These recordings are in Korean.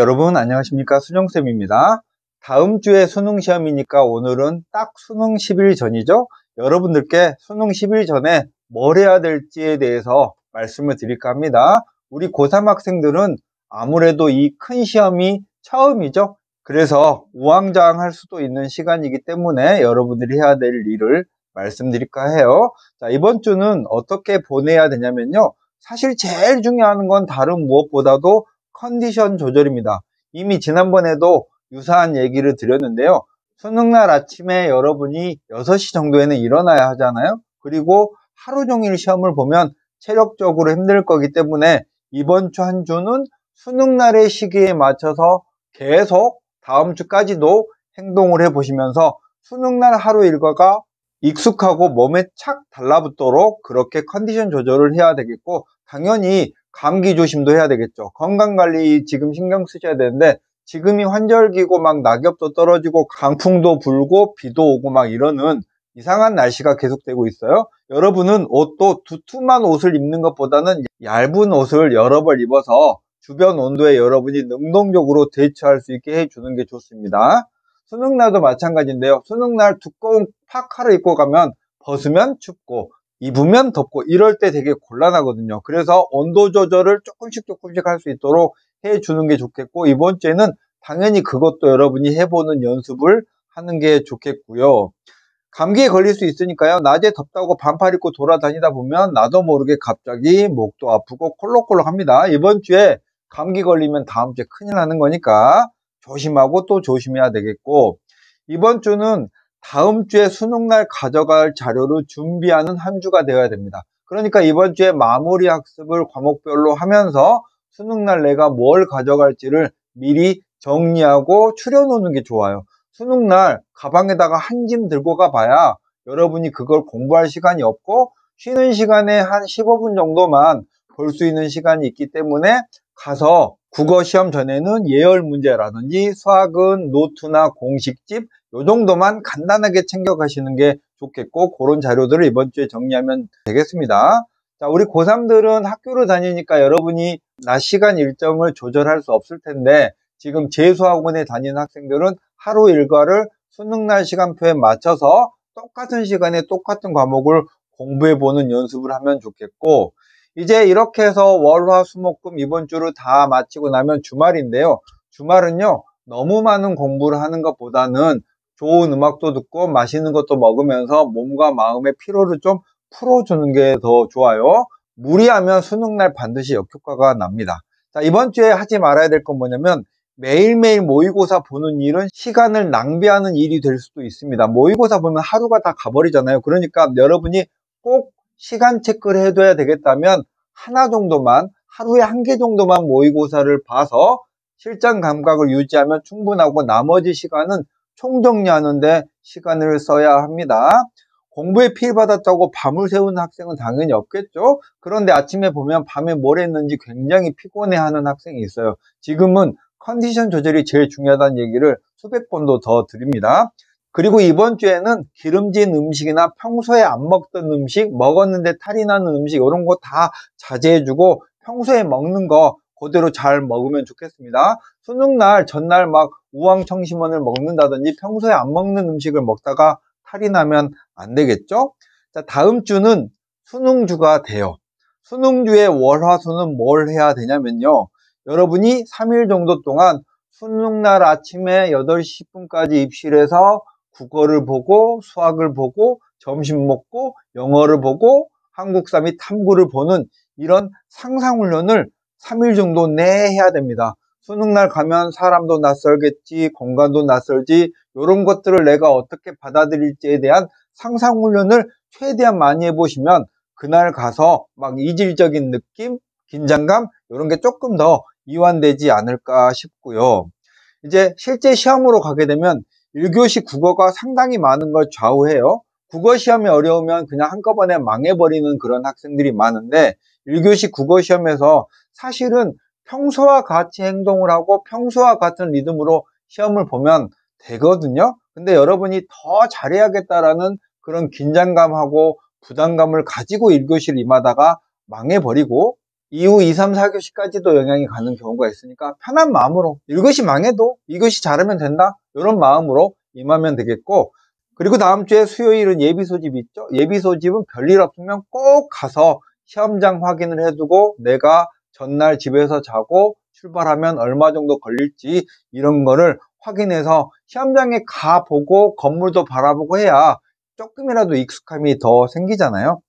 여러분 안녕하십니까, 순영쌤입니다. 다음 주에 수능 시험이니까 오늘은 딱 수능 10일 전이죠. 여러분들께 수능 10일 전에 뭘 해야 될지에 대해서 말씀을 드릴까 합니다. 우리 고3 학생들은 아무래도 이 큰 시험이 처음이죠. 그래서 우왕좌왕할 수도 있는 시간이기 때문에 여러분들이 해야 될 일을 말씀드릴까 해요. 자, 이번 주는 어떻게 보내야 되냐면요, 사실 제일 중요한 건 다른 무엇보다도 컨디션 조절입니다. 이미 지난번에도 유사한 얘기를 드렸는데요. 수능날 아침에 여러분이 6시 정도에는 일어나야 하잖아요. 그리고 하루 종일 시험을 보면 체력적으로 힘들 거기 때문에 이번 주 한 주는 수능날의 시기에 맞춰서 계속 다음 주까지도 행동을 해보시면서 수능날 하루 일과가 익숙하고 몸에 착 달라붙도록 그렇게 컨디션 조절을 해야 되겠고, 당연히 감기 조심도 해야 되겠죠. 건강관리 지금 신경 쓰셔야 되는데, 지금이 환절기고 막 낙엽도 떨어지고 강풍도 불고 비도 오고 막 이러는 이상한 날씨가 계속되고 있어요. 여러분은 옷도 두툼한 옷을 입는 것보다는 얇은 옷을 여러 벌 입어서 주변 온도에 여러분이 능동적으로 대처할 수 있게 해주는 게 좋습니다. 수능날도 마찬가지인데요. 수능날 두꺼운 파카를 입고 가면 벗으면 춥고 입으면 덥고 이럴 때 되게 곤란하거든요. 그래서 온도 조절을 조금씩 할 수 있도록 해주는 게 좋겠고, 이번 주에는 당연히 그것도 여러분이 해보는 연습을 하는 게 좋겠고요. 감기에 걸릴 수 있으니까요, 낮에 덥다고 반팔 입고 돌아다니다 보면 나도 모르게 갑자기 목도 아프고 콜록콜록 합니다. 이번 주에 감기 걸리면 다음 주에 큰일 나는 거니까 조심하고 또 조심해야 되겠고, 이번 주는 다음 주에 수능날 가져갈 자료를 준비하는 한 주가 되어야 됩니다. 그러니까 이번 주에 마무리 학습을 과목별로 하면서 수능날 내가 뭘 가져갈지를 미리 정리하고 추려놓는 게 좋아요. 수능날 가방에다가 한 짐 들고 가봐야 여러분이 그걸 공부할 시간이 없고, 쉬는 시간에 한 15분 정도만 볼 수 있는 시간이 있기 때문에 가서 국어 시험 전에는 예열 문제라든지 수학은 노트나 공식집 요 정도만 간단하게 챙겨 가시는 게 좋겠고, 그런 자료들을 이번 주에 정리하면 되겠습니다. 자, 우리 고3들은 학교를 다니니까 여러분이 낮 시간 일정을 조절할 수 없을 텐데, 지금 재수학원에 다니는 학생들은 하루 일과를 수능날 시간표에 맞춰서 똑같은 시간에 똑같은 과목을 공부해보는 연습을 하면 좋겠고, 이제 이렇게 해서 월, 화, 수, 목, 금 이번 주를 다 마치고 나면 주말인데요. 주말은요, 너무 많은 공부를 하는 것보다는 좋은 음악도 듣고 맛있는 것도 먹으면서 몸과 마음의 피로를 좀 풀어주는 게 더 좋아요. 무리하면 수능날 반드시 역효과가 납니다. 자, 이번 주에 하지 말아야 될 건 뭐냐면, 매일매일 모의고사 보는 일은 시간을 낭비하는 일이 될 수도 있습니다. 모의고사 보면 하루가 다 가버리잖아요. 그러니까 여러분이 꼭 시간 체크를 해둬야 되겠다면 하나 정도만, 하루에 한 개 정도만 모의고사를 봐서 실전 감각을 유지하면 충분하고, 나머지 시간은 총정리하는데 시간을 써야 합니다. 공부에 피해받았다고 밤을 새우는 학생은 당연히 없겠죠. 그런데 아침에 보면 밤에 뭘 했는지 굉장히 피곤해하는 학생이 있어요. 지금은 컨디션 조절이 제일 중요하다는 얘기를 수백 번도 더 드립니다. 그리고 이번 주에는 기름진 음식이나 평소에 안 먹던 음식, 먹었는데 탈이 나는 음식 이런 거 다 자제해주고 평소에 먹는 거 그대로 잘 먹으면 좋겠습니다. 수능날 전날 막 우황청심원을 먹는다든지 평소에 안 먹는 음식을 먹다가 탈이 나면 안 되겠죠? 자, 다음 주는 수능주가 돼요. 수능주의 월화수는 뭘 해야 되냐면요, 여러분이 3일 정도 동안 수능날 아침에 8시 10분까지 입실해서 국어를 보고 수학을 보고 점심 먹고 영어를 보고 한국사 및 탐구를 보는 이런 상상훈련을 3일 정도 내에 해야 됩니다. 수능날 가면 사람도 낯설겠지, 공간도 낯설지, 이런 것들을 내가 어떻게 받아들일지에 대한 상상훈련을 최대한 많이 해보시면 그날 가서 막 이질적인 느낌, 긴장감 이런 게 조금 더 이완되지 않을까 싶고요. 이제 실제 시험으로 가게 되면 1교시 국어가 상당히 많은 걸 좌우해요. 국어 시험이 어려우면 그냥 한꺼번에 망해버리는 그런 학생들이 많은데, 1교시 국어 시험에서 사실은 평소와 같이 행동을 하고 평소와 같은 리듬으로 시험을 보면 되거든요. 근데 여러분이 더 잘해야겠다라는 그런 긴장감하고 부담감을 가지고 1교시를 임하다가 망해버리고 이후 2, 3, 4교시까지도 영향이 가는 경우가 있으니까 편한 마음으로 1교시 망해도 2교시 잘하면 된다 이런 마음으로 임하면 되겠고, 그리고 다음 주에 수요일은 예비 소집이 있죠. 예비 소집은 별일 없으면 꼭 가서 시험장 확인을 해두고 내가 전날 집에서 자고 출발하면 얼마 정도 걸릴지 이런 거를 확인해서 시험장에 가보고 건물도 바라보고 해야 조금이라도 익숙함이 더 생기잖아요.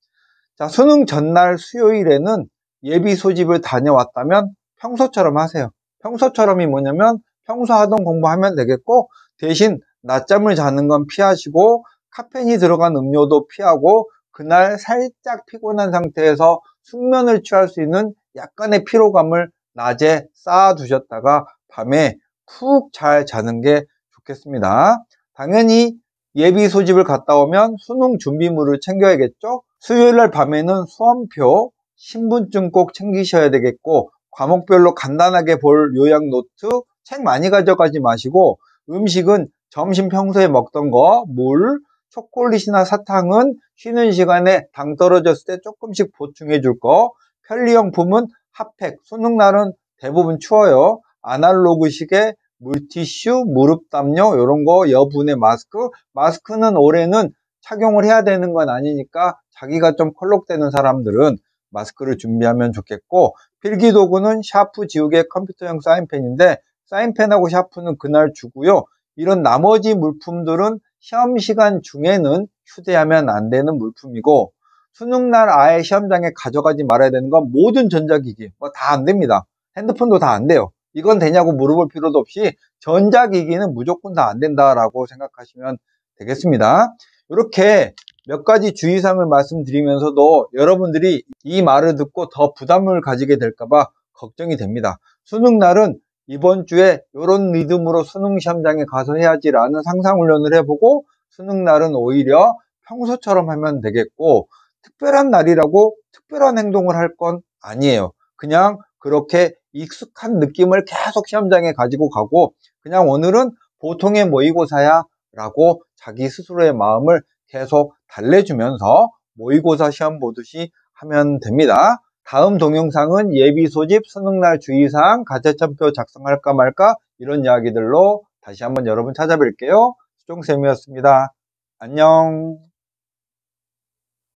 자, 수능 전날 수요일에는 예비 소집을 다녀왔다면 평소처럼 하세요. 평소처럼이 뭐냐면 평소 하던 공부하면 되겠고, 대신 낮잠을 자는 건 피하시고 카페인이 들어간 음료도 피하고 그날 살짝 피곤한 상태에서 숙면을 취할 수 있는 약간의 피로감을 낮에 쌓아 두셨다가 밤에 푹 잘 자는 게 좋겠습니다. 당연히 예비 소집을 갔다 오면 수능 준비물을 챙겨야겠죠. 수요일날 밤에는 수험표, 신분증 꼭 챙기셔야 되겠고, 과목별로 간단하게 볼 요약 노트, 책 많이 가져가지 마시고 음식은 점심 평소에 먹던 거, 물, 초콜릿이나 사탕은 쉬는 시간에 당 떨어졌을 때 조금씩 보충해 줄 거, 편리용품은 핫팩, 수능날은 대부분 추워요. 아날로그 시계, 물티슈, 무릎 담요 이런 거, 여분의 마스크, 마스크는 올해는 착용을 해야 되는 건 아니니까 자기가 좀 컬록되는 사람들은 마스크를 준비하면 좋겠고, 필기도구는 샤프, 지우개, 컴퓨터용 사인펜인데 사인펜하고 샤프는 그날 주고요. 이런 나머지 물품들은 시험 시간 중에는 휴대하면 안 되는 물품이고, 수능날 아예 시험장에 가져가지 말아야 되는 건 모든 전자기기 뭐 다 안 됩니다. 핸드폰도 다 안 돼요. 이건 되냐고 물어볼 필요도 없이 전자기기는 무조건 다 안 된다라고 생각하시면 되겠습니다. 이렇게 몇 가지 주의사항을 말씀드리면서도 여러분들이 이 말을 듣고 더 부담을 가지게 될까봐 걱정이 됩니다. 수능날은 이번 주에 이런 리듬으로 수능 시험장에 가서 해야지라는 상상훈련을 해보고, 수능날은 오히려 평소처럼 하면 되겠고, 특별한 날이라고 특별한 행동을 할 건 아니에요. 그냥 그렇게 익숙한 느낌을 계속 시험장에 가지고 가고, 그냥 오늘은 보통의 모의고사야 라고 자기 스스로의 마음을 계속 달래주면서 모의고사 시험 보듯이 하면 됩니다. 다음 동영상은 예비 소집, 수능날 주의사항, 가채점표 작성할까 말까 이런 이야기들로 다시 한번 여러분 찾아뵐게요. 수종쌤이었습니다. 안녕.